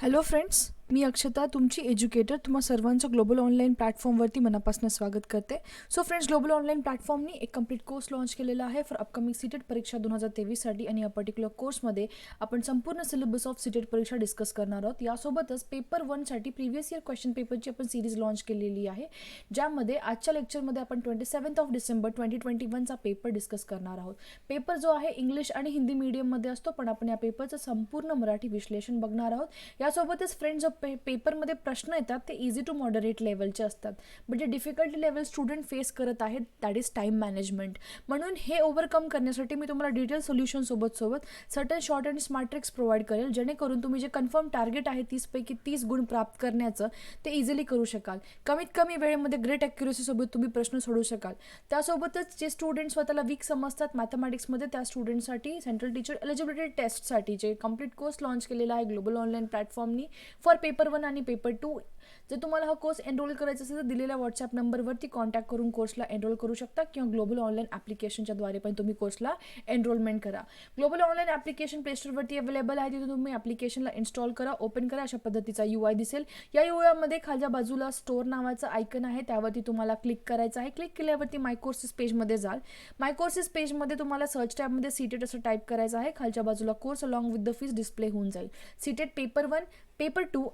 Hello friends, मी अक्षता तुमची educator तुम्हा सर्वांचं ग्लोबल ऑनलाईन प्लॅटफॉर्मवरती मनापासून स्वागत करते. सो फ्रेंड्स, ग्लोबल ऑनलाईन प्लॅटफॉर्मनी एक कंप्लीट कोर्स लॉन्च केलेला आहे फॉर अपकमिंग सीटेट परीक्षा 2023साठी. आणि या पर्टिक्युलर कोर्समध्ये आपण संपूर्ण सिलेबस ऑफ सीटेट परीक्षा डिस्कस करणार आहोत. यासोबतच पेपर 1साठी प्रिव्हियस इयर क्वेश्चन पेपरची आपण सिरीज लॉन्च केलेली आहे, ज्यामध्ये आजच्या लेक्चरमध्ये आपण 27 डिसेंबर 2021चा पेपर डिस्कस करणार आहोत. पेपर जो आहे इंग्लिश आणि हिंदी मीडियममध्ये असतो, पण आपण या पेपरचं संपूर्ण मराठी विश्लेषण बघणार आहोत. यासोबतच फ्रेंड्स, पेपरमध्ये प्रश्न येतात ते इझी टू मॉडरेट लेवलचे असतात, बट जे डिफिकल्टी लेवल स्टुडंट फेस करत आहेत दॅट इज टाईम मॅनेजमेंट. म्हणून हे ओव्हरकम करण्यासाठी मी तुम्हाला डिटेल सोल्युशन सोबत certain short and smart tricks provide करेल, जेणेकरून तुम्ही जे कन्फर्म टार्गेट आहे 30पैकी 30 गुण प्राप्त करण्याचं ते इझिली करू शकाल. कमीत कमी वेळेमध्ये ग्रेट ॲक्युरेसीसोबत तुम्ही प्रश्न सोडवू शकाल. त्यासोबतच जे स्टुडंट स्वतःला वीक समजतात मॅथमॅटिक्समध्ये, त्या स्टुडंटसाठी सेंट्रल टीचर एलिजिबिलिटी टेस्टसाठी जे कंप्लीट कोर्स लॉन्च केलेला आहे ग्लोबल ऑनलाईन प्लॅटफॉर्मनी फॉर पेपर 1 आणि पेपर 2. जर तुम्हाला हा कोर्स एनरोल करायचा असेल तर दिलेल्या व्हॉट्सअप नंबरवरती कॉन्टॅक्ट करून कोर्सला एनरोल करू शकता, किंवा ग्लोबल ऑनलाईन ॲप्लिकेशनच्या द्वारे पण तुम्ही कोर्सला एनरोलमेंट करा. ग्लोबल ऑनलाईन ॲप्लिकेशन प्लेस्टोरवरती अवेलेबल आहे, तिथे तुम्ही ॲप्लिकेशनला इन्स्टॉल करा, ओपन करा. अशा पद्धतीचा UI दिसेल. या UIमध्ये खालच्या बाजूला स्टोअर नावाचं आयकन आहे, त्यावरती तुम्हाला क्लिक करायचं आहे. क्लिक केल्यावरती माय कोर्सेस पेजमध्ये जाल. माय कोर्सेस पेजमध्ये तुम्हाला सर्च टॅबमध्ये सीटेट असं टाईप करायचं आहे. खालच्या बाजूला course along with the fees display होऊन जाईल. CTET paper 1, paper 2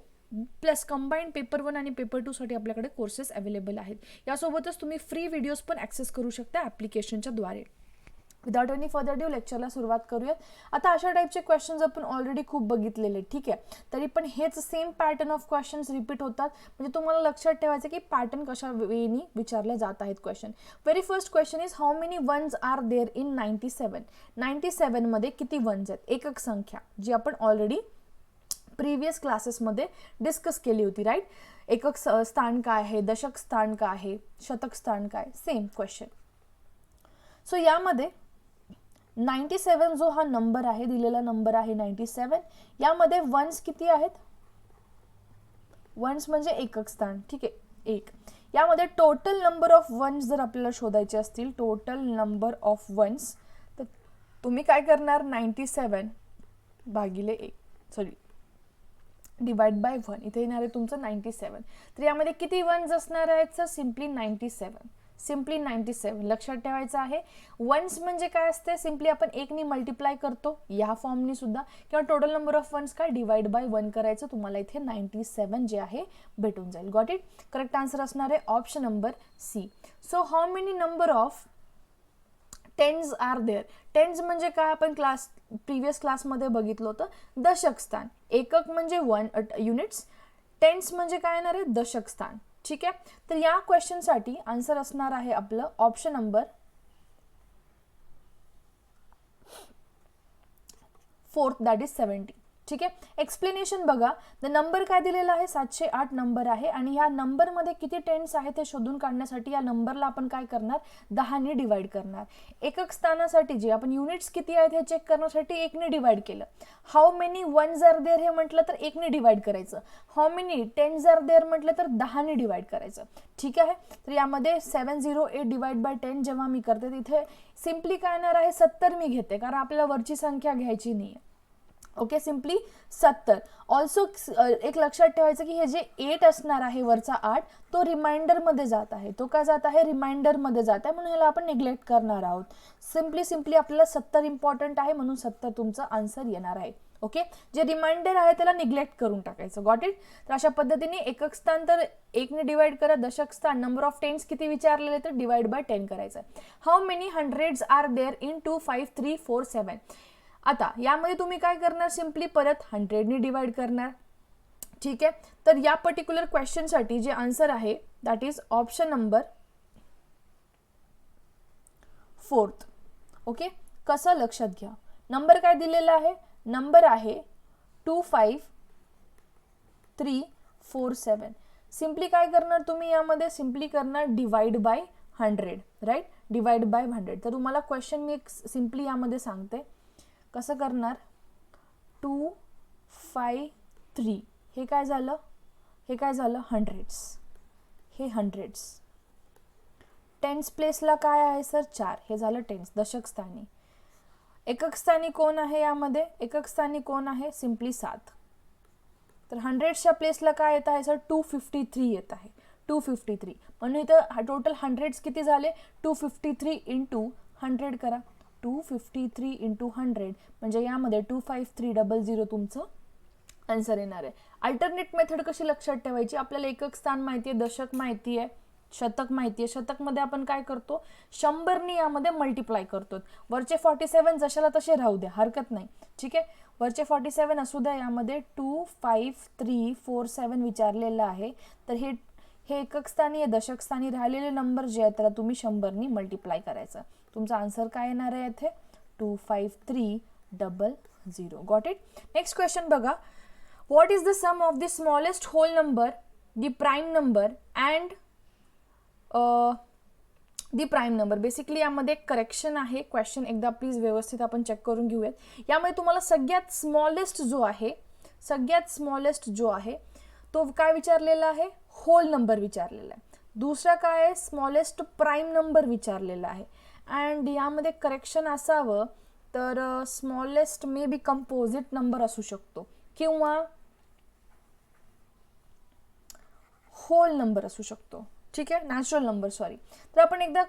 plus combined paper 1 आणि पेपर 2 साठी आपल्याकडे कोर्सेस अवेलेबल आहेत. यासोबतच तुम्ही फ्री व्हिडिओज पण ॲक्सेस करू शकता ॲप्लिकेशनच्या द्वारे. विदाउट एनी फर्दर ड्यू लेक्चरला सुरुवात करूयात. आता अशा टाईपचे क्वेश्चन्स आपण ऑलरेडी खूप बघितलेले, ठीक आहे, तरी पण हेच same pattern of questions repeat होतात. म्हणजे तुम्हाला लक्षात ठेवायचं की पॅटर्न कशा वेळी विचारले जात आहेत question. Very first question is how many ones are there in 97. 97 मध्ये किती वन्स आहेत? एकक संख्या, जी आपण ऑलरेडी प्रिव्हियस क्लासेसमध्ये डिस्कस केली होती, राईट. एकक स्थान काय आहे, दशक स्थान काय आहे, शतक स्थान काय, सेम क्वेश्चन. सो यामध्ये 97 जो हा नंबर आहे, दिलेला नंबर आहे 97, यामध्ये वन्स किती आहेत? वन्स म्हणजे एकक स्थान, ठीक आहे, 1. यामध्ये टोटल नंबर ऑफ वन्स जर आपल्याला शोधायचे असतील, टोटल नंबर ऑफ वन्स, तर तुम्ही काय करणार? 97 भागिले 1, सॉरी डिवाइड बाय 1, इथे येणार आहे तुमचं 97. तर यामध्ये किती वन्स असणार आहेत सर? सिम्पली 97. सिम्पली 97 लक्षात ठेवायचं आहे. वन्स म्हणजे काय असते? सिम्पली आपण 1 नी मल्टिप्लाय करतो, या फॉर्मनी सुद्धा, किंवा टोटल नंबर ऑफ वन्स काय डिवाइड बाय 1 करायचं. तुम्हाला इथे 97 जे आहे भेटून जाईल. Got it? करेक्ट आन्सर असणार आहे option number C. So how many number of tens are there? Tens म्हणजे काय? आपण प्रिव्हियस क्लासमध्ये बघितलं होतं, दशक स्थान. एकक म्हणजे 1 युनिट्स, टेन्स म्हणजे काय येणार आहे? दशक स्थान, ठीक आहे. तर या क्वेश्चनसाठी आन्सर असणार आहे आपलं ऑप्शन नंबर 4, दॅट इज 70. ठीक आहे. एक्सप्लेनेशन बघा. द नंबर काय दिलेला आहे? 708 नंबर आहे, आणि ह्या नंबरमध्ये किती टेन्स आहे ते शोधून काढण्यासाठी या नंबरला आपण काय करणार? 10 ने डिवाइड करणार. एकक स्थानासाठी जे आपण युनिट्स किती आहेत हे चेक करण्यासाठी 1 ने डिवाइड केलं. How many ones are there हे म्हटलं तर 1 ने डिवाइड करायचं. How many tens are there म्हटलं तर 10 ने डिवाइड करायचं, ठीक आहे. तर यामध्ये 708 डिवाइड बाय 10 जेव्हा मी करते तिथे सिम्पली काय येणार आहे? 70 मी घेते, कारण आपल्याला वरची संख्या घ्यायची नाही. Okay, simply 70. ऑल्सो एक लक्षात ठेवायचं की हे जे 8 असणार आहे वरचा 8, तो रिमाइंडरमध्ये जात आहे. तो काय जात आहे? रिमाइंडरमध्ये जात आहे, म्हणून ह्याला आपण निग्लेक्ट करणार आहोत. सिम्पली आपल्याला 70 इम्पॉर्टंट आहे, म्हणून 70 तुमचा आन्सर येणार आहे. ओके, जे रिमाइंडर आहे त्याला निग्लेक्ट करून टाकायचं. Got it? तर अशा पद्धतीने एकक स्थान तर 1 ने डिवाइड करा, दशक स्थान नंबर ऑफ टेन्स किती विचारलेले तर डिवाइड बाय 10 करायचं. How many hundreds are there in 2, 5, 3, 4, 7? आता यामध्ये तुम्ही काय करणार? सिम्पली परत 100 ने डिवाइड करणार, ठीक आहे. तर या पर्टिक्युलर क्वेश्चनसाठी जे आन्सर आहे that is option number 4. Okay, कसं? लक्षात घ्या. नंबर काय दिलेला आहे? नंबर आहे 2, 5, 3, 4, 7. सिम्पली काय करणार तुम्ही? यामध्ये सिम्पली करणार divide by 100, right, divide by 100. तर तुम्हाला क्वेश्चन मी सिम्पली यामध्ये सांगते कसं करणार. 2, 5, 3 हे काय झालं? हे काय झालं? हंड्रेड्स. हे हंड्रेड्स. टेन्स प्लेसला काय आहे सर? 4. हे झालं टेन्स, दशक स्थानी. एकक स्थानी कोण आहे यामध्ये? एकक स्थानी कोण आहे? सिम्पली 7. तर 100च्या प्लेसला काय येत आहे सर 253 येत आहे 253. म्हणून इथं टोटल 100 किती झाले 253 इंटू 100 करा 253 इंटू 100 म्हणजे यामध्ये 25300 तुमचं आन्सर येणार आहे. अल्टरनेट मेथड कशी लक्षात ठेवायची, आपल्याला एकक स्थान माहिती आहे, दशक माहिती आहे, शतक माहिती आहे. शतकमध्ये आपण काय करतो 100नी यामध्ये मल्टिप्लाय करतो. वरचे 47 जशाला तसे राहू द्या हरकत नाही. ठीक आहे, वरचे 47 असू द्या, यामध्ये 25347 विचारलेलं आहे. तर हे एकक स्थानी दशक स्थानी राहिलेले नंबर जे आहेत त्याला तुम्ही 100नी मल्टिप्लाय करायचं. तुमचा आन्सर काय येणार आहे इथे 25300. Got it. नेक्स्ट क्वेश्चन बघा. What is the sum of the smallest whole number, the prime number and the prime number? Basically यामध्ये एक करेक्शन आहे. क्वेश्चन एकदा प्लीज व्यवस्थित आपण चेक करून घेऊयात. यामध्ये तुम्हाला सगळ्यात स्मॉलेस्ट जो आहे तो काय विचारलेला आहे होल नंबर विचारलेला आहे. दुसरा काय आहे स्मॉलेस्ट प्राईम नंबर विचारलेला आहे. अँड यामध्ये करेक्शन असावं तर smallest may be composite number असू शकतो किंवा होल नंबर असू शकतो. ठीक आहे, नॅचरल नंबर सॉरी. तर आपण एकदा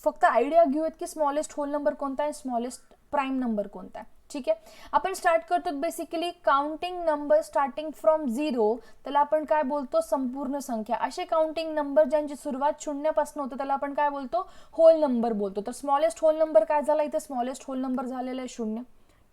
फक्त आयडिया घेऊयात की स्मॉलेस्ट होल नंबर कोणता आहे, स्मॉलेस्ट प्राईम नंबर कोणता आहे. ठीक आहे, आपण स्टार्ट करतो basically counting number starting from 0, त्याला आपण काय बोलतो संपूर्ण संख्या. असे काउंटिंग नंबर ज्यांची सुरुवात शून्यापासून होते त्याला आपण काय बोलतो होल नंबर बोलतो. तर स्मॉलेस्ट होल नंबर काय झाला इथे स्मॉलेस्ट होल नंबर झालेला आहे 0.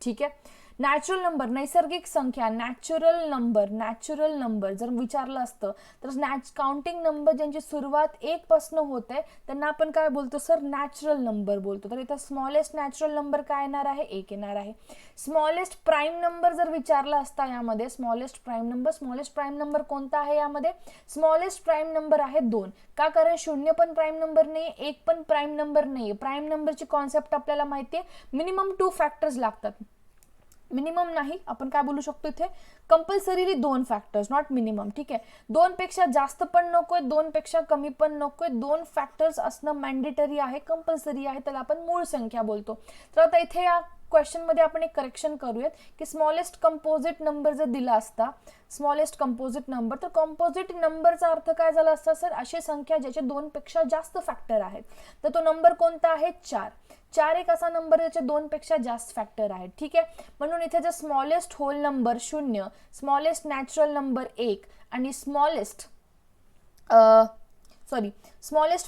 ठीक आहे, नॅचरल नंबर नैसर्गिक संख्या नॅचरल नंबर जर विचारलं असतं तर काउंटिंग नंबर ज्यांची सुरुवात 1 पासून होते त्यांना आपण काय बोलतो सर नॅचरल नंबर बोलतो. तर इथं स्मॉलेस्ट नॅचरल नंबर काय येणार आहे 1 येणार आहे. स्मॉलेस्ट प्राईम नंबर जर विचारला असता यामध्ये स्मॉलेस्ट प्राईम नंबर कोणता आहे यामध्ये स्मॉलेस्ट प्राईम नंबर आहे 2. का कारण 0 पण प्राईम नंबर नाही 1 पण प्राईम नंबर नाही. प्राईम नंबरची कॉन्सेप्ट आपल्याला माहिती आहे मिनिमम 2 फॅक्टर्स लागतात. मिनिमम नाही आपण काय बोलू शकतो इथे कंपल्सरीली 2 फॅक्टर्स नॉट मिनिमम. ठीक आहे, 2 पेक्षा जास्त पण नकोय 2 पेक्षा कमी पण नकोय 2 फॅक्टर्स असणं मॅन्डेटरी आहे कंपल्सरी आहे त्याला आपण मूळ संख्या बोलतो. तर आता इथे या क्वेश्चन मध्ये आपण एक करेक्शन करूयात की स्मॉलेस्ट कंपोजिट नंबर जर दिला असता स्मॉलेस्ट कंपोजिट नंबर तर कंपोजिट नंबरचा अर्थ काय झाला असता सर अशी संख्या ज्याचे 2 पेक्षा जास्त फॅक्टर आहेत. तर तो नंबर कोणता आहे 4 एक असा नंबर ज्याचे 2 पेक्षा जास्त फॅक्टर आहेत. ठीक आहे, म्हणून इथे जर smallest whole number 0 smallest natural number 1 आणि स्मॉलेस्ट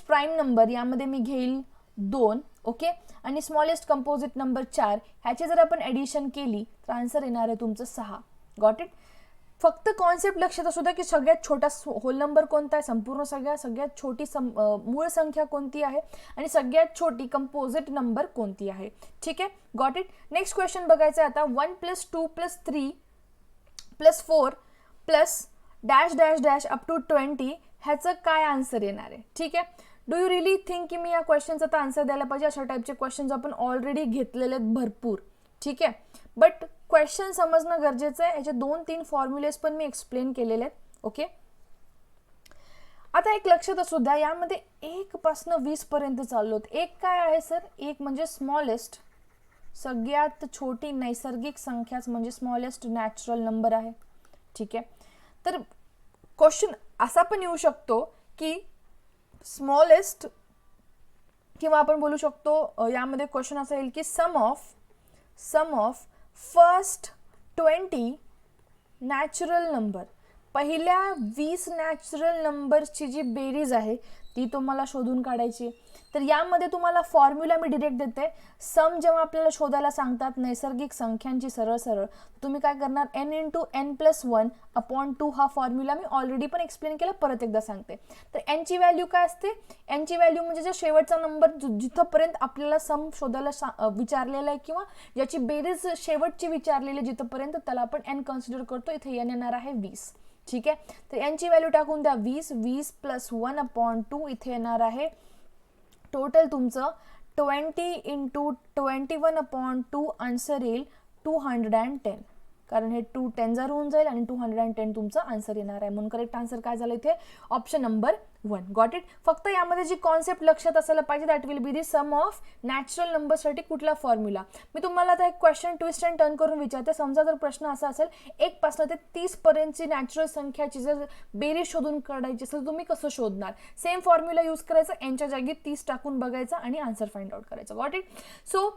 प्राईम नंबर यामध्ये मी घेईल 2. ओके, आणि स्मॉलेस्ट कंपोजिट नंबर 4 ह्याची जर आपण ॲडिशन केली तर आन्सर येणार आहे तुमचं 6. Got it. फक्त कॉन्सेप्ट लक्षात असू द्या की सगळ्यात छोटा होल नंबर कोणता आहे संपूर्ण सगळ्यात छोटी मूळ संख्या कोणती आहे आणि सगळ्यात छोटी कंपोजिट नंबर कोणती आहे. ठीक आहे, गॉट इट. नेक्स्ट क्वेश्चन बघायचं आहे आता 1 + 2 + 3 + 4 + dash dash dash up to 20 ह्याचं काय आन्सर येणार आहे. ठीक आहे, डू यू रिली थिंक की मी या क्वेश्चनचा तर आन्सर द्यायला पाहिजे. अशा टाईपचे क्वेश्चन्स आपण ऑलरेडी घेतलेले आहेत भरपूर. ठीक आहे, बट क्वेश्चन समजणं गरजेचं आहे. याचे 2-3 फॉर्म्युलेस पण मी एक्सप्लेन केलेले आहेत. ओके, आता एक लक्षात असू द्या यामध्ये 1 पासून 20 पर्यंत चाललो. 1 काय आहे सर 1 म्हणजे स्मॉलेस्ट सगळ्यात छोटी नैसर्गिक संख्याच म्हणजे स्मॉलेस्ट नॅचरल नंबर आहे. ठीक आहे, तर क्वेश्चन असा पण येऊ शकतो की स्मॉलेस्ट किंवा आपण बोलू शकतो यामध्ये क्वेश्चन असा येईल की सम ऑफ फर्स्ट 20 नॅचरल नंबर पहिल्या 20 नॅचरल नंबरची जी बेरीज आहे ती तुम्हाला शोधून काढायची. तर यामध्ये तुम्हाला फॉर्म्युला मी डायरेक्ट देते. सम जेव्हा आपल्याला शोधायला सांगतात नैसर्गिक संख्यांची सरळ तुम्ही काय करणार n × n + 1/2 हा फॉर्म्युला मी ऑलरेडी पण एक्सप्लेन केला परत एकदा सांगते. तर n ची व्हॅल्यू काय असते n ची व्हॅल्यू म्हणजे जो शेवटचा नंबर जिथपर्यंत आपल्याला सम शोधायला विचारलेला आहे किंवा ज्याची बेरीज शेवटची विचारलेली जिथपर्यंत त्याला आपण n कन्सिडर करतो. इथे n येणार आहे 20. ठीक आहे, तर n ची व्हॅल्यू टाकून द्या 20 + 1/2 इथे येणार आहे टोटल तुमचं 20 × 21/2 आन्सर येईल 210. कारण हे 2 10 जर होऊन जाईल आणि 210 तुमचं आन्सर येणार आहे. म्हणून करेक्ट आन्सर काय झालं इथे ऑप्शन नंबर 1. Got it. फक्त यामध्ये जी कॉन्सेप्ट लक्षात असायला पाहिजे that will be the sum of natural नंबरसाठी कुठला फॉर्म्युला. मी तुम्हाला आता एक क्वेश्चन ट्विस्ट अँड टर्न करून विचारते. समजा जर प्रश्न असा असेल 1 पासून ते 30 पर्यंतची नॅचरल संख्याची जर बेरीज शोधून काढायची असेल तुम्ही कसं शोधणार. सेम फॉर्म्युला यूज करायचा, यांच्या जागी 30 टाकून बघायचा आणि आन्सर फाइंड आउट करायचा. Got it. So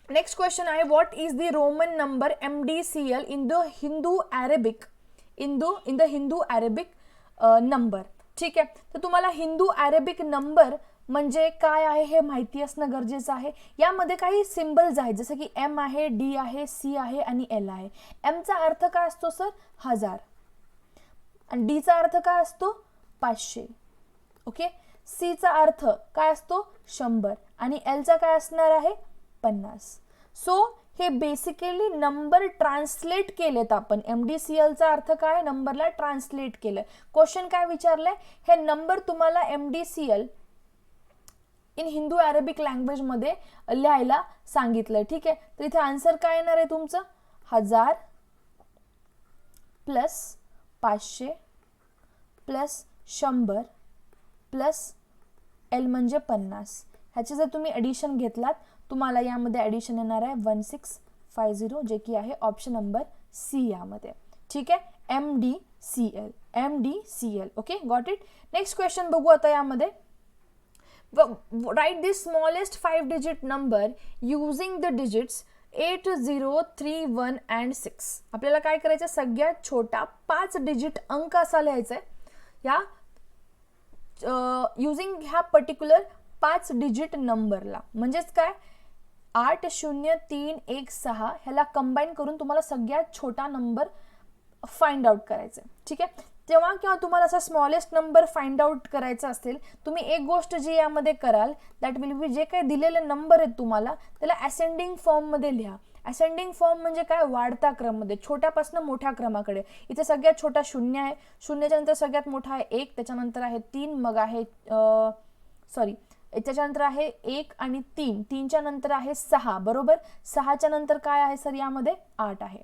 next question आहे what is the Roman number MDCL in the Hindu Arabic number. ठीक आहे. तर तुम्हाला हिंदू अरेबिक नंबर म्हणजे काय आहे हे माहिती असणं गरजेचं आहे. यामध्ये काही सिम्बल्स आहेत जसं की M आहे, D आहे, C आहे आणि L आहे. M चा अर्थ काय असतो सर 1000 आणि D चा अर्थ काय असतो 500. ओके. C चा अर्थ काय असतो 100 आणि L चा काय असणार आहे 50. सो हे बेसिकली नंबर ट्रान्सलेट केलेत आपण. MDCL चा अर्थ काय नंबरला ट्रान्सलेट केलं. क्वेश्चन काय विचारलंय हे नंबर तुम्हाला MDCL in Hindu Arabic language मध्ये लिहायला सांगितलंय. ठीक आहे. तर इथे आन्सर काय येणार आहे तुमचं 1000 प्लस 500 प्लस 100 प्लस L म्हणजे 50. ह्याचे जर तुम्ही ॲडिशन घेतलात तुम्हाला यामध्ये ॲडिशन येणार आहे 1650 जे की आहे ऑप्शन नंबर C यामध्ये. ठीक आहे. MDCL. Okay. Got it. Next question बघू आता यामध्ये. Write the smallest 5 digit number using the digits 8, 0, 3, 1 and 6. आपल्याला काय करायचं सगळ्यात छोटा 5 डिजिट अंक असा लिहायचा आहे या युजिंग ह्या पर्टिक्युलर 5 डिजिट नंबरला. म्हणजेच काय 8, 0, 3, 1, 6 ह्याला कंबाईन करून तुम्हाला सगळ्यात छोटा नंबर फाइंड आउट करायचा आहे. ठीक आहे. तेव्हा किंवा तुम्हाला असा स्मॉलेस्ट नंबर फाइंड आउट करायचा असेल तुम्ही एक गोष्ट जी यामध्ये कराल दॅट विल बी जे काही दिलेले नंबर आहेत तुम्हाला त्याला असेंडिंग फॉर्ममध्ये लिहा. असेंडिंग फॉर्म म्हणजे काय वाढता क्रममध्ये छोट्यापासून मोठ्या क्रमाकडे. इथे सगळ्यात छोटा 0 आहे, 0च्या नंतर सगळ्यात मोठा आहे 1, त्याच्यानंतर आहे 3, मग आहे त्याच्यानंतर आहे 1 आणि 3, 3च्या नंतर आहे 6 बरोबर. 6च्या नंतर काय आहे सर यामध्ये 8 आहे.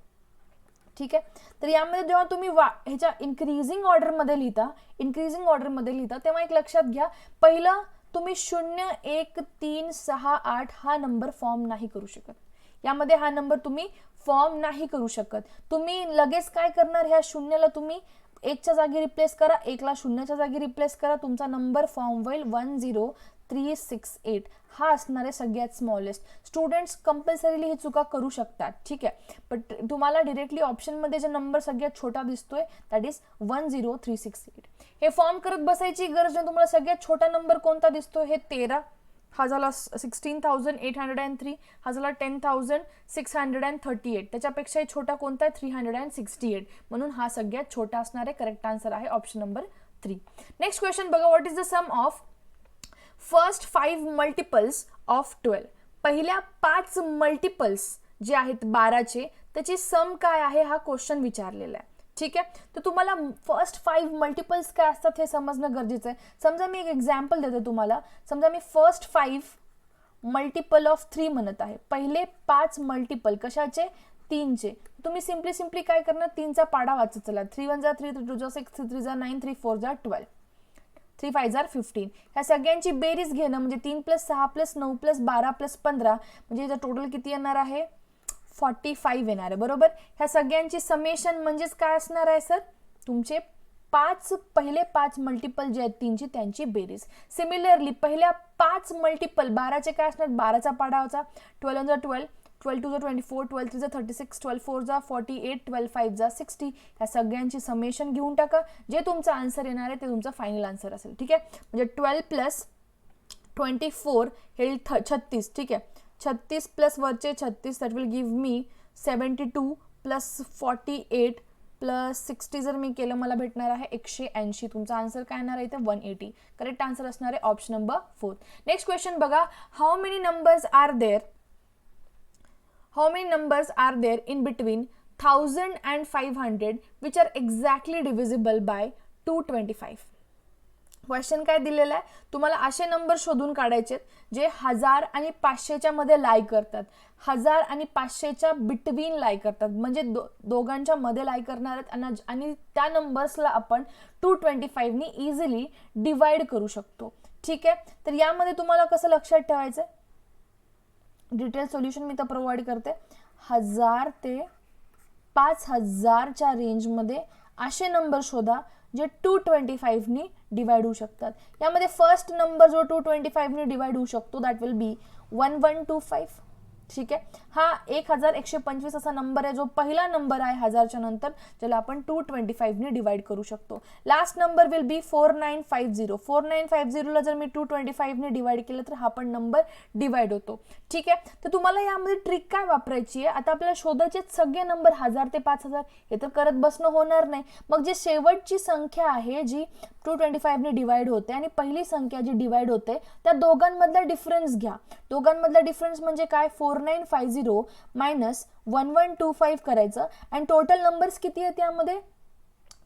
ठीक आहे. तर यामध्ये जेव्हा तुम्ही ह्याच्या इन्क्रीजिंग ऑर्डरमध्ये लिहिता तेव्हा एक लक्षात घ्या पहिलं तुम्ही 0, 1, 3, 6, 8 हा नंबर फॉर्म नाही करू शकत. यामध्ये हा नंबर तुम्ही फॉर्म नाही करू शकत. तुम्ही लगेच काय करणार ह्या 0ला तुम्ही 1च्या जागी रिप्लेस करा, 1ला 0च्या जागी रिप्लेस करा, तुमचा नंबर फॉर्म होईल 10368. हा असणार आहे सगळ्यात स्मॉलेस्ट. स्टुडंट्स कंपल्सरीली ही चुका करू शकतात. ठीक आहे. बट तुम्हाला डिरेक्टली ऑप्शनमध्ये जे नंबर सगळ्यात छोटा दिसतोय दॅट इज 10368. हे फॉर्म करत बसायची गरज नाही. तुम्हाला सगळ्यात छोटा नंबर कोणता दिसतोय हे 13, हा झाला 16,803, हा झाला 10,638. त्याच्यापेक्षाही छोटा कोणता आहे 368. म्हणून हा सगळ्यात छोटा असणार आहे. करेक्ट आन्सर आहे ऑप्शन नंबर 3. नेक्स्ट क्वेश्चन बघा what is the sum of first 5 multiples of 12. पहिल्या 5 मल्टिपल्स जे आहेत 12चे त्याची सम काय आहे हा क्वेश्चन विचारलेला आहे. ठीक आहे. तर तुम्हाला फर्स्ट 5 मल्टिपल्स काय असतात हे समजणं गरजेचं आहे. समजा मी एक एक्झाम्पल देते तुम्हाला. समजा मी फर्स्ट 5 मल्टिपल ऑफ 3 म्हणत आहे. पहिले 5 मल्टिपल कशाचे 3चे. तुम्ही सिम्पली काय करणार 3चा पाडा वाचत चला. 3 1 3, 3 2 6, 3 3 9, 3 4 12, 3 5 15. ह्या सगळ्यांची बेरीज घेणं म्हणजे 3 + 6 + 9 + 12 + 15 म्हणजे याचं टोटल किती येणार आहे 45 येणार आहे बरोबर. ह्या सगळ्यांची समेशन म्हणजेच काय असणार आहे सर तुमचे पहिले 5 मल्टिपल जे आहेत 3ची त्यांची बेरीज. सिमिलरली पहिल्या 5 मल्टिपल 12चे काय असणार 12चा पाडा होता 12 1 12, 12 2 24, 12 3 36, 12 4 48, 12 5 60. ह्या सगळ्यांची समेशन घेऊन टाका. जे तुमचा आन्सर येणार आहे ते तुमचा फायनल आन्सर असेल. ठीक आहे. म्हणजे 12 + 24 हे 36. ठीक आहे. 36 प्लस वरचे 36 दॅट विल गिव्ह मी 72 + 48 + 60 जर मी केलं मला भेटणार आहे 180. तुमचा आन्सर काय येणार आहे इथे 180. करेक्ट आन्सर असणार आहे ऑप्शन नंबर 4. नेक्स्ट क्वेश्चन बघा. How many numbers are there in between 1000 and 500 which are exactly divisible by 225. Question काय दिलेला आहे, तुम्हाला असे नंबर शोधून काढायचे जे 1000 आणि 500च्या मध्ये लाई करतात, 1000 आणि 500च्या बिटवीन लाई करतात, म्हणजे दोघांच्या मध्ये लाई करणार आहेत आणि त्या नंबर्सला आपण 225 नी इझिली डिवाइड करू शकतो. ठीक आहे, तर यामध्ये तुम्हाला कसं लक्षात ठेवायचं, डिटेल सोल्युशन मी तर प्रोव्हाइड करते. 1000 ते 5000च्या रेंजमध्ये असे नंबर शोधा जे 225 नी डिवाइड होऊ शकतात. यामध्ये फर्स्ट नंबर जो 225 नी डिवाइड होऊ शकतो दॅट विल बी 1125. ठीक आहे, हा 1125 असा नंबर आहे जो पहिला नंबर आहे 1000च्या नंतर, ज्याला आपण 225 ने डिवाइड करू शकतो. Last number will be 4950. 4950 ला जर मी 225 ने डिवाइड केलं तर हा पण नंबर डिवाइड होतो. ठीक आहे, तर तुम्हाला यामध्ये ट्रिक काय वापरायची आहे, आता आपल्याला शोधायचे सगळे नंबर 1000 ते 5000, हे तर करत बसणं होणार नाही. मग जे शेवटची संख्या आहे जी 225 ने डिवाइड होते आणि पहिली संख्या जी डिवाइड होते त्या दोघांमधला डिफरन्स घ्या. दोघांमधला डिफरन्स म्हणजे काय, 4950 मायनस 1125 करायचं आणि टोटल नंबर्स किती आहेत यामध्ये,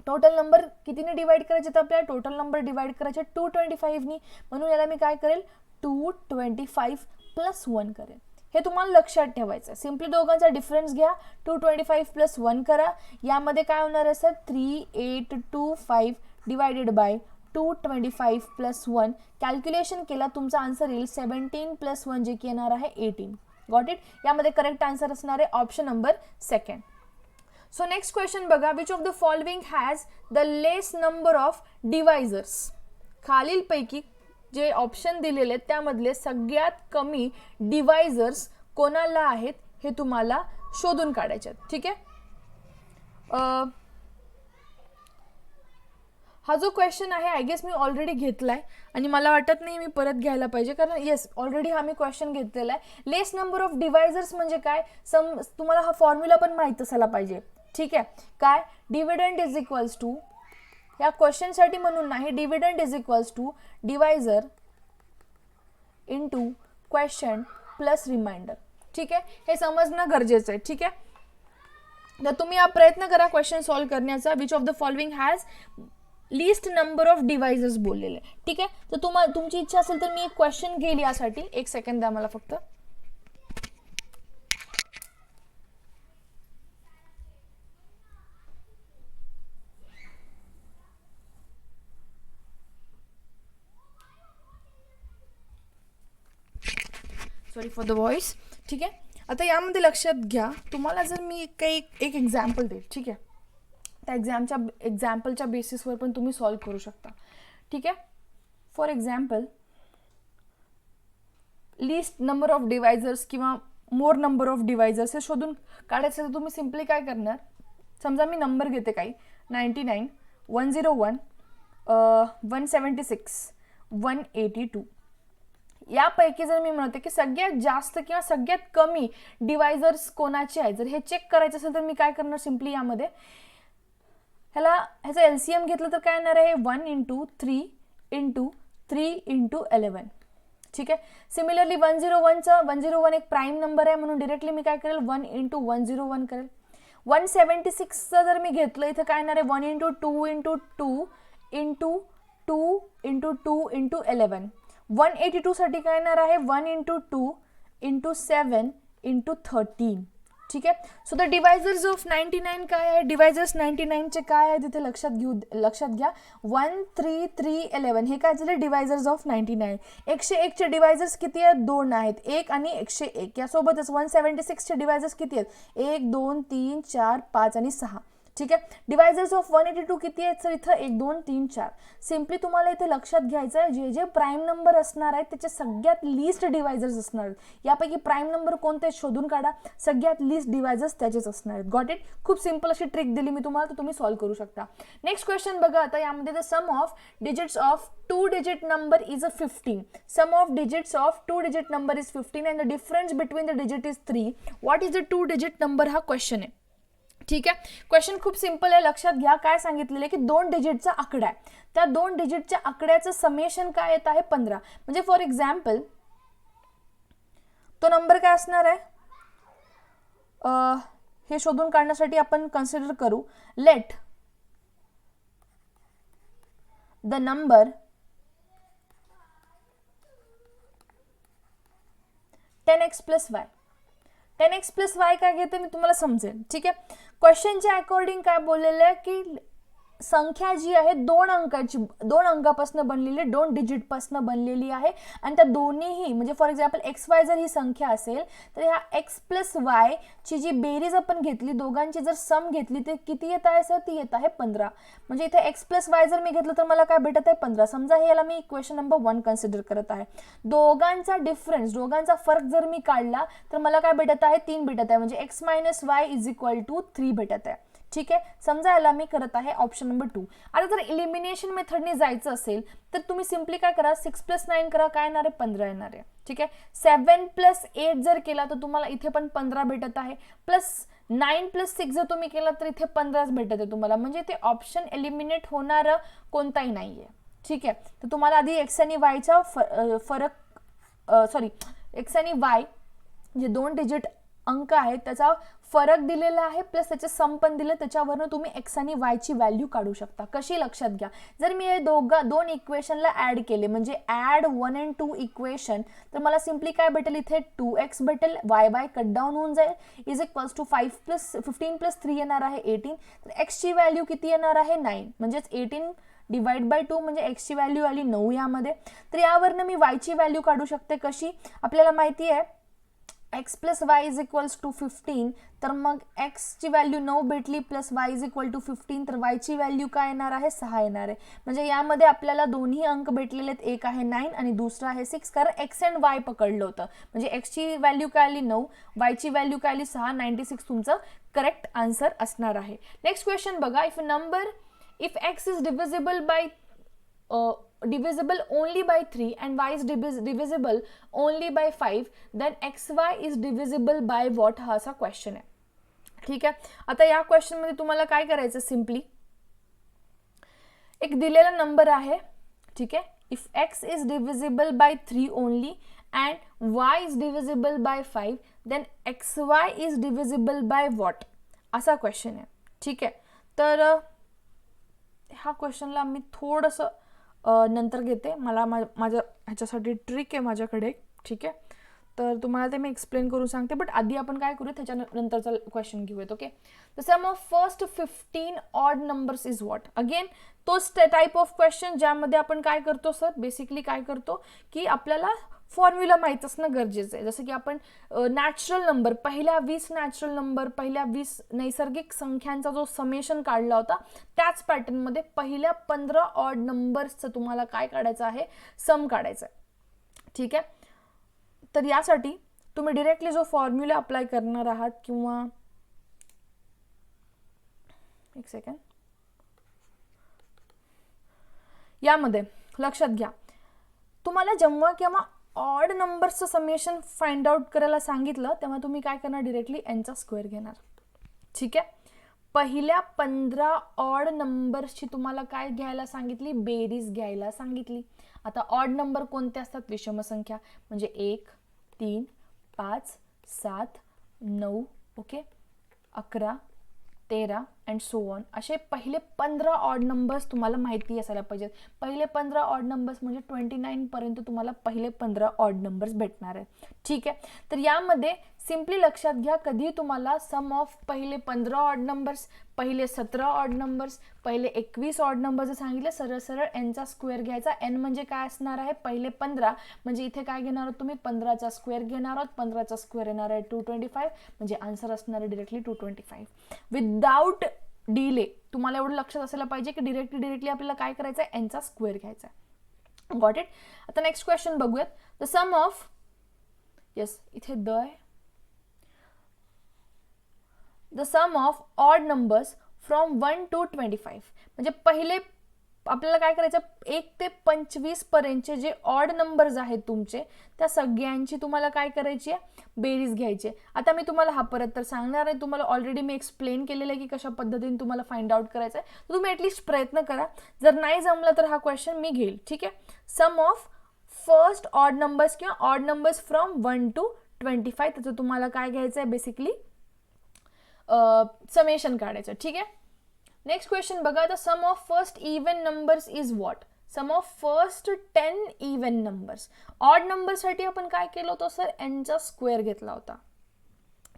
टोटल नंबर कितीने डिवाइड करायचे, तर आपल्याला टोटल नंबर डिवाइड करायचे 225 नी, म्हणून याला मी काय करेल 225 प्लस 1 करेल. हे तुम्हाला लक्षात ठेवायचं. सिम्पली दोघांचा डिफरन्स घ्या, 225 प्लस 1 करा. यामध्ये काय होणार आहे sir, 3825 divided by 225 plus 1. Calculation केला तुमचा आन्सर येईल 17 प्लस 1 जे की येणार आहे 18. Got it. यामध्ये करेक्ट आन्सर असणार आहे option number second. So next question बघा, which of the following has the less number of divisors. खालीलपैकी जे ऑप्शन दिलेले आहेत त्यामधले सगळ्यात कमी डिवायझर्स कोणाला आहेत हे तुम्हाला शोधून काढायचे आहेत. ठीक आहे, हा जो क्वेश्चन आहे आय गेस मी ऑलरेडी घेतलाय आणि मला वाटत नाही मी परत घ्यायला पाहिजे, कारण येस ऑलरेडी हा मी क्वेश्चन घेतलेला आहे. लेस नंबर ऑफ डिवायझर्स म्हणजे काय, तुम्हाला हा फॉर्म्युला पण माहित असायला पाहिजे. ठीक आहे, काय, डिव्हिडंड इज इक्वल्स टू, या क्वेश्चन साठी म्हणून नाही, dividend is equals to divisor into question plus remainder. ठीक आहे, हे समजणं गरजेचं आहे. ठीक आहे, तर तुम्ही हा प्रयत्न करा क्वेश्चन सॉल्व्ह करण्याचा. Which of the following has list number of divisors बोललेले. ठीक आहे, तर तुमची इच्छा असेल तर मी एक क्वेश्चन घेईल यासाठी. एक सेकंड द्या मला फक्त. Sorry for the voice. ठीक आहे, आता यामध्ये लक्षात घ्या, तुम्हाला जर मी काही एक एक्झाम्पल देईल. ठीक आहे, त्या एक्झाम्पलच्या बेसिसवर पण तुम्ही सॉल्व्ह करू शकता. ठीक आहे, for example list number of divisors किंवा मोर नंबर ऑफ डिवायझर्स हे शोधून काढायचं तर तुम्ही सिम्पली काय करणार, समजा मी नंबर घेते काही 99 101 176 182. यापैकी जर मी म्हणते की सगळ्यात जास्त किंवा सगळ्यात कमी डिवायझर्स कोणाचे आहेत, जर हे चेक करायचं असेल तर मी काय करणार, सिम्पली यामध्ये ह्याचा एलसीएम घेतलं तर काय येणार आहे 1 इंटू 3 इंटू 3 इंटू 11. ठीक आहे, सिमिलरली 101 एक प्राईम नंबर आहे म्हणून डिरेक्टली मी काय करेल 1 इंटू 101 करेल. 176चं जर मी घेतलं इथं काय येणार आहे 1 into 2 into 2 into 2 into 2 into 11. 182 साठी काय येणार आहे 1 इंटू 2 इंटू 7 इंटू 13. ठीक आहे, सो द डिवायझर्स ऑफ 99 काय आहे, डिवायझर्स 99 चे काय आहे तिथे लक्षात घ्या 1 3 3 11 हे काय झाले डिवायझर्स ऑफ 99. 101 चे डिवायझर्स किती आहेत, 2 आहेत, 1 आणि 101. यासोबतच 176 चे डिवायझर्स किती आहेत, 1 2 3 4 5 आणि 6. ठीक आहे, डिवायझर्स ऑफ 182 किती आहेत सर, इथं 1 2 3 4. सिम्पली तुम्हाला इथे लक्षात घ्यायचं आहे जे जे प्राईम नंबर असणार आहेत त्याचे सगळ्यात लिस्ट डिवायझर्स असणार आहेत. यापैकी प्राईम नंबर कोणते शोधून काढा, सगळ्यात लिस्ट डिवायझर्स त्याचेच असणार आहेत. Got it. खूप सिम्पल अशी ट्रिक दिली मी तुम्हाला, तर तुम्ही सॉल्व्ह करू शकता. नेक्स्ट क्वेश्चन बघा, आता यामध्ये the sum of digits of 2 digit number is 15. Sum of digits of 2 digit number is 15 and the difference between the digit is 3. What is the 2 digit number, हा क्वेश्चन आहे. ठीक आहे, question खूप simple आहे. लक्षात घ्या काय सांगितलेलं आहे की 2 डिजिटचा आकडा आहे, त्या 2 डिजिटच्या आकड्याचं समेशन काय येत आहे 15. म्हणजे फॉर एक्झाम्पल तो नंबर काय असणार आहे हे शोधून काढण्यासाठी आपण कन्सिडर करू, let the number 10x plus y. 10x plus y काय घेते मी तुम्हाला समजेल. ठीक आहे, क्वेश्चनच्या अकॉर्डिंग काय बोललेलं आहे की संख्या जी आहे दोन अंकापासून बनलेली, 2 डिजिटपासून बनलेली आहे आणि त्या दोन्हीही म्हणजे फॉर एक्झाम्पल एक्स वाय जर ही संख्या असेल तर ह्या एक्स प्लस वाय ची जी बेरीज आपण घेतली, दोघांची जर सम घेतली तर किती येत आहे सर? ती येत आहे 15. म्हणजे इथे एक्स प्लस वाय जर मी घेतलं तर मला काय भेटत आहे? 15. समजा हे याला मी इक्वेशन नंबर 1 कन्सिडर करत आहे. दोघांचा डिफरन्स, दोघांचा फरक जर मी काढला तर मला काय भेटत आहे? 3 भेटत आहे. म्हणजे X minus Y is equal to 3 भेटत आहे. ठीक आहे, समजा याला मी करत आहे ऑप्शन नंबर 2. आता जर इलिमिनेशन मेथडने जायचं असेल तर तुम्ही सिम्पली काय करा, 6 प्लस 9 करा, काय येणार आहे? 15 येणार आहे. ठीक आहे, 7 प्लस 8 जर केला तर तुम्हाला इथे पण 15 भेटत आहे, प्लस 9 प्लस 6 जर तुम्ही केला तर इथे 15 भेटत आहे तुम्हाला. म्हणजे ते ऑप्शन एलिमिनेट होणार कोणताही नाहीये. ठीक आहे, तर तुम्हाला आधी एक्स आणि वायचा एक्स आणि वाय जे 2 डिजिट अंक आहेत त्याचा फरक दिलेला आहे, प्लस त्याचे सम पण दिले, त्याच्यावरनं तुम्ही एक्स आणि वाय ची व्हॅल्यू काढू शकता. कशी? लक्षात घ्या, जर मी हे दोन इक्वेशनला ऍड केले म्हणजे ऍड 1 and 2 इक्वेशन तर मला सिम्पली काय भेटेल? इथे 2x भेटेल, वाय बाय कट डाऊन होऊन जाईल, इज इक्वल्स टू 15 प्लस 3 येणार आहे 18. तर एक्स ची व्हॅल्यू किती येणार आहे? 9. म्हणजेच 18 डिवाइड बाय 2 म्हणजे एक्स ची व्हॅल्यू आली 9 यामध्ये. तर यावरनं मी वाय ची व्हॅल्यू काढू शकते. कशी? आपल्याला माहिती आहे X plus Y is equals to 15, तर मग एक्स ची व्हॅल्यू 9 भेटली plus Y is equal to 15, तर वाय ची व्हॅल्यू काय येणार आहे? 6 येणार आहे. म्हणजे यामध्ये आपल्याला दोन्ही अंक भेटलेले आहेत, एक आहे 9 आणि दुसरा आहे 6, कारण एक्स अँड वाय पकडलं होतं. म्हणजे एक्स ची व्हॅल्यू काय आली 9, वाय ची व्हॅल्यू काय आली 6, 96 तुमचं करेक्ट आन्सर असणार आहे. नेक्स्ट क्वेश्चन बघा, if x is divisible only by 3 and y is divisible only by 5, then xy is divisible by what? हा असा क्वेश्चन आहे. ठीक आहे, आता या क्वेश्चन मध्ये तुम्हाला काय करायचं? सिम्पली एक दिलेला नंबर आहे. ठीक आहे, if x is divisible by 3 only and y is divisible by 5, then xy is divisible by what? असा क्वेश्चन आहे. ठीक आहे, तर हा क्वेश्चनला मी थोडंसं नंतर घेते, मला माझ्या ह्याच्यासाठी ट्रिक आहे माझ्याकडे. ठीक आहे, तर तुम्हाला ते मी एक्सप्लेन करून सांगते, बट आधी आपण काय करूया त्याच्यानंतरचा क्वेश्चन घेऊयात. Okay, the sum of first 15 odd numbers is what? Again तोच टाइप ऑफ क्वेश्चन ज्यामध्ये आपण काय करतो सर, बेसिकली काय करतो की आपल्याला फॉर्म्युला माहीत असणं गरजेचं आहे. जसं की आपण नॅचरल नंबर, पहिल्या 20 नॅचरल नंबर, पहिल्या 20 नैसर्गिक संख्यांचा जो समेशन काढला होता त्याच पॅटर्नमध्ये पहिल्या 15 ऑड नंबर्सचं तुम्हाला काय काढायचं आहे? सम काढायचं आहे. ठीक आहे, तर यासाठी तुम्ही डिरेक्टली जो फॉर्म्युला अप्लाय करणार आहात किंवा एक सेकंड, यामध्ये लक्षात घ्या, तुम्हाला जेव्हा केव्हा ऑड नंबरचं समेशन फाइंड आउट करायला सांगितलं तेव्हा तुम्ही काय करणार? डिरेक्टली एनचा स्क्वेअर घेणार. ठीक आहे, पहिल्या 15 ऑड नंबर्सची तुम्हाला काय घ्यायला सांगितली? बेरीज घ्यायला सांगितली. आता ऑड नंबर कोणते असतात? विषम संख्या, म्हणजे 1, 3, 5, 7, 9, ओके, 11, 13 अँड सो ऑन. असे पहिले 15 ऑड नंबर्स तुम्हाला माहिती असायला पाहिजेत. पहिले 15 ऑड नंबर्स म्हणजे 29 पर्यंत तुम्हाला पहिले 15 ऑड नंबर्स भेटणार आहेत. ठीक आहे, तर यामध्ये सिम्पली लक्षात घ्या, कधी तुम्हाला सम ऑफ पहिले 15 ऑड नंबर्स, पहिले 17 ऑड नंबर्स, पहिले 21 ऑड नंबर जर सांगितले, सरळ सरळ एनचा स्क्वेअर घ्यायचा. एन म्हणजे काय असणार आहे? पहिले 15, म्हणजे इथे काय घेणार आहोत तुम्ही? 15चा स्क्वेअर घेणार आहोत. 15चा स्क्वेअर येणार आहे 225, म्हणजे आन्सर असणार आहे डिरेक्टली 225. विदाउट डिले तुम्हाला एवढं लक्षात असायला पाहिजे की डिरेक्टली आपल्याला काय करायचं आहे? एनचा स्क्वेअर घ्यायचा आहे. Got it? आता नेक्स्ट क्वेश्चन बघूयात. द सम ऑफ, येस इथे द आहे, the sum of odd numbers from 1 to 25, म्हणजे पहिले आपल्याला काय करायचं? 1 ते 25 पर्यंतचे जे ऑड नंबर्स आहेत तुमचे, त्या सगळ्यांची तुम्हाला काय करायची आहे? बेरीज घ्यायची. आता मी तुम्हाला हा परत तर सांगणार आहे, तुम्हाला ऑलरेडी मी एक्सप्लेन केलेलं आहे की कशा पद्धतीने तुम्हाला फाइंड आउट करायचं आहे. तर तुम्ही ॲटलिस्ट प्रयत्न करा. जर नाही जमलं तर हा क्वेश्चन मी घेईल. ठीक आहे, सम ऑफ फर्स्ट ऑड नंबर्स किंवा ऑड नंबर्स फ्रॉम 1 to 25, त्याचं तुम्हाला काय घ्यायचं आहे? बेसिकली समेशन काढायचं. ठीक आहे, नेक्स्ट क्वेश्चन बघा, the sum of first even numbers is what? Sum of first 10 even numbers. Odd नंबरसाठी आपण काय केलं होतं सर, एनचा स्क्वेअर घेतला होता.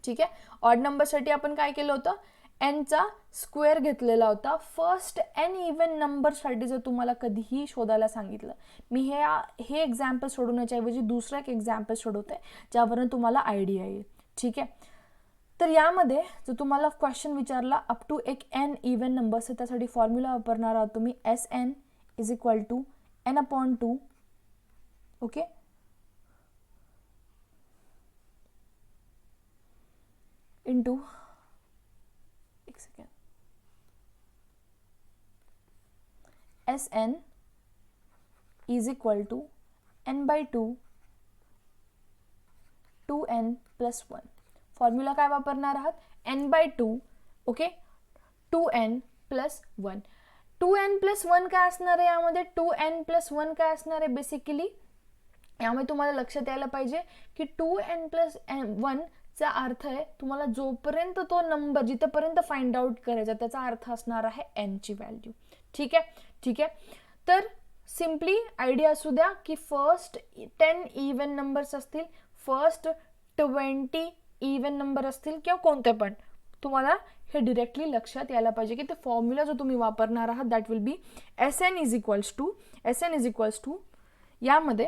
ठीक आहे, ऑड नंबरसाठी आपण काय केलं होतं, एनचा स्क्वेअर घेतलेला होता. फर्स्ट एन इवन नंबरसाठी जर तुम्हाला कधीही शोधायला सांगितलं, मी हे एक्झाम्पल सोडवण्याच्या ऐवजी दुसरा एक एक्झाम्पल सोडवते ज्यावरून तुम्हाला आयडिया येईल. ठीक आहे, तर यामध्ये जर तुम्हाला क्वेश्चन विचारला अप टू एक एन इवन नंबर्स आहे, त्यासाठी फॉर्म्युला वापरणार आहात तुम्ही SN is equal to N/2. Okay, into एक second SN is equal to N/2 2n+1. Formula काय वापरणार आहात, N/2. Okay, 2n+1. 2n+1 काय असणार आहे यामध्ये, 2n+1 काय असणार आहे बेसिकली, यामध्ये तुम्हाला लक्षात यायला पाहिजे की 2n+1 चा अर्थ आहे तुम्हाला जोपर्यंत तो नंबर जिथपर्यंत फाइंड आउट करायचा त्याचा अर्थ असणार आहे n ची व्हॅल्यू. ठीक आहे, ठीक आहे, तर सिम्पली आयडिया असू द्या की फर्स्ट 10 इवन नंबर्स असतील, फर्स्ट 20 इवन नंबर असतील किंवा कोणते पण, तुम्हाला हे डिरेक्टली लक्षात यायला पाहिजे की ते फॉर्म्युला जो तुम्ही वापरणार आहात that will be SN is equals to यामध्ये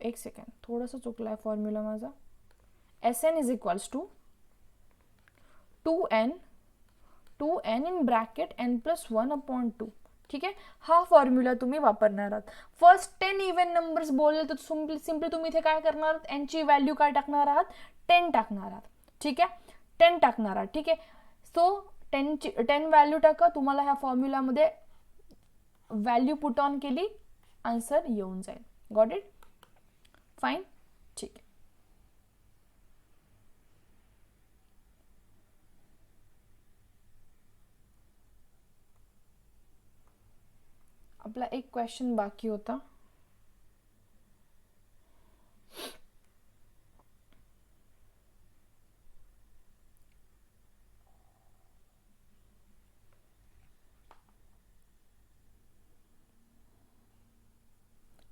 एक सेकंड थोडंसं चुकला आहे फॉर्म्युला माझा. SN is equals to 2n in bracket n+1/2. ठीक आहे, हा फॉर्म्युला तुम्ही वापरणार आहात. फर्स्ट 10 इवन नंबर्स बोलले तर सिम्पली तुम्ही इथे काय करणार आहात, n ची व्हॅल्यू काय टाकणार आहात, 10 टाकणार आहात. ठीक आहे, 10 टाकणार आहात. ठीक आहे, सो 10 व्हॅल्यू टाका, तुम्हाला ह्या फॉर्म्युलामध्ये व्हॅल्यू पुट ऑन केली, आन्सर येऊन जाईल. Got it, fine. ठीक आहे, आपला एक क्वेश्चन बाकी होता.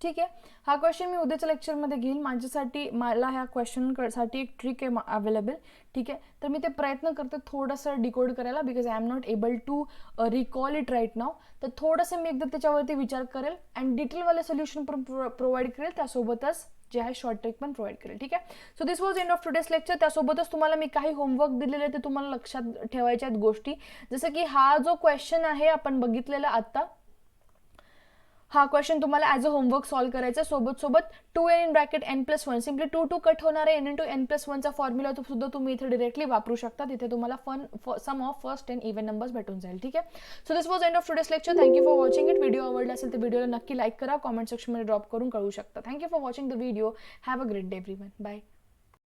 ठीक आहे, हा क्वेश्चन मी उद्याच्या लेक्चरमध्ये घेईल. मला ह्या क्वेश्चनसाठी एक ट्रिक आहे अवेलेबल. ठीक आहे, तर मी ते प्रयत्न करते थोडंसं डिकोड करायला, because I am not able to recall it right now. तर थोडंसं मी एकदा त्याच्यावरती विचार करेल अँड डिटेलवाले सोल्युशन पण प्रोव्हाइड करेल, त्यासोबतच जे आहे शॉर्ट ट्रिक पण प्रोव्हाइड करेल. ठीक आहे, so this was end of today's lecture. त्यासोबतच तुम्हाला मी काही होमवर्क दिलेले ते तुम्हाला लक्षात ठेवायच्या आहेत गोष्टी, जसं की हा जो क्वेश्चन आहे आपण बघितलेला आत्ता, हा क्वेश्चन तुम्हाला ॲज अ होमवर्क सॉल्व करायचा. सोबत 2n in bracket n+1 simply 2 cut होणार आहे, n × n+1 चा फॉर्म्युला सुद्धा तुम्ही इथे डिरेक्टली वापरू शकता. तिथे तुम्हाला सम ऑफ फर्स्ट 10 इवन नंबर्स भेटून जाईल. ठीक आहे, so this was end of today's lecture. Thank you for watching it. Video आवडला असेल तर व्हिडिओला नक्की लाईक करा, कॉमेंट सेक्शनमध्ये ड्रॉप करून कळू शकता. Thank you for watching the video. Have a great day everyone. Bye.